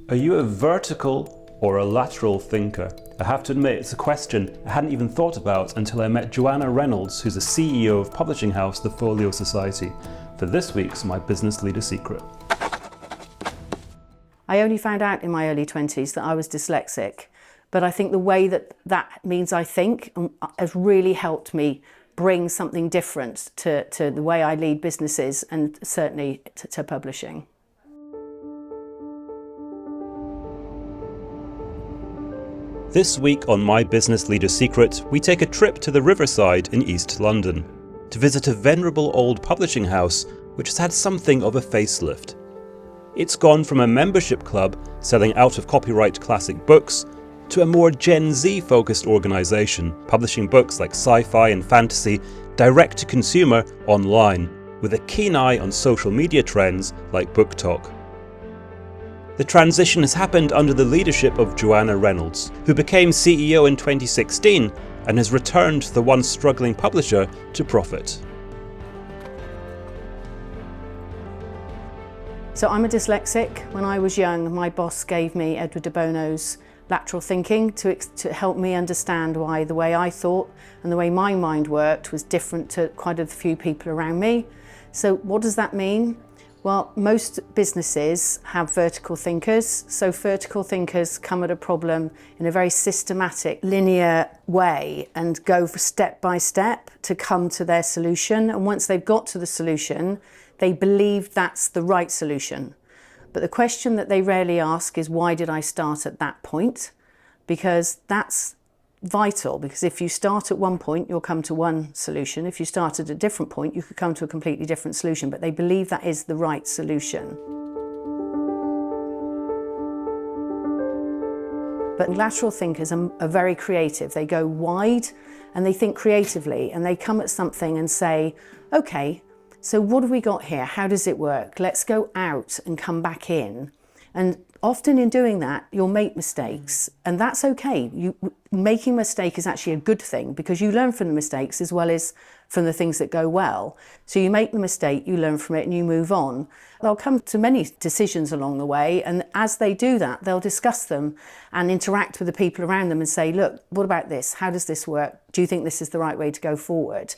Are you a vertical or a lateral thinker? I have to admit, it's a question I hadn't even thought about until I met Joanna Reynolds, who's the CEO of publishing house the Folio Society, for this week's My Business Leader Secret. I only found out in my early 20s that I was dyslexic, but I think the way that means I think has really helped me bring something different to the way I lead businesses and certainly to publishing. This week on My Business Leader Secret, we take a trip to the Riverside in East London to visit a venerable old publishing house which has had something of a facelift. It's gone from a membership club selling out of copyright classic books to a more Gen Z focused organisation publishing books like sci-fi and fantasy direct to consumer online with a keen eye on social media trends like book talk. The transition has happened under the leadership of Joanna Reynolds, who became CEO in 2016 and has returned the once struggling publisher to profit. So I'm a dyslexic. When I was young, my boss gave me Edward de Bono's Lateral thinking to help me understand why the way I thought and the way my mind worked was different to quite a few people around me. So what does that mean? Well, most businesses have vertical thinkers. So vertical thinkers come at a problem in a very systematic, linear way and go step by step to come to their solution. And once they've got to the solution, they believe that's the right solution. But the question that they rarely ask is, why did I start at that point? Because that's vital, because if you start at one point, you'll come to one solution. If you start at a different point, you could come to a completely different solution, but they believe that is the right solution. But lateral thinkers are very creative. They go wide and they think creatively and they come at something and say, okay, so what have we got here? How does it work? Let's go out and come back in. And often in doing that, you'll make mistakes, and that's okay. Making a mistake is actually a good thing because you learn from the mistakes as well as from the things that go well. So you make the mistake, you learn from it, and you move on. They'll come to many decisions along the way, and as they do that, they'll discuss them and interact with the people around them and say, look, what about this? How does this work? Do you think this is the right way to go forward?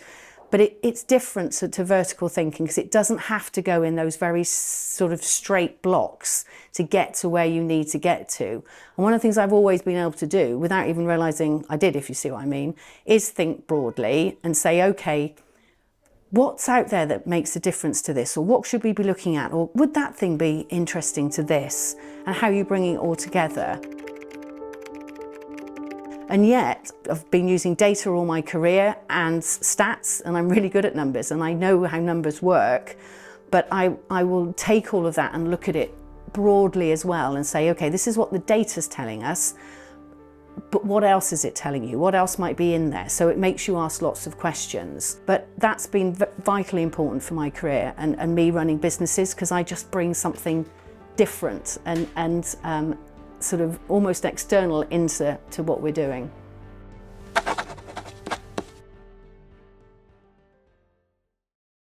But it's different to vertical thinking because it doesn't have to go in those very sort of straight blocks to get to where you need to get to. And one of the things I've always been able to do, without even realising I did, if you see what I mean, is think broadly and say, okay, what's out there that makes a difference to this? Or what should we be looking at? Or would that thing be interesting to this? And how you bring it all together. And yet, I've been using data all my career and stats, and I'm really good at numbers, and I know how numbers work, but I will take all of that and look at it broadly as well and say, okay, this is what the data's telling us, but what else is it telling you? What else might be in there? So it makes you ask lots of questions. But that's been vitally important for my career and me running businesses, because I just bring something different and sort of almost external into what we're doing.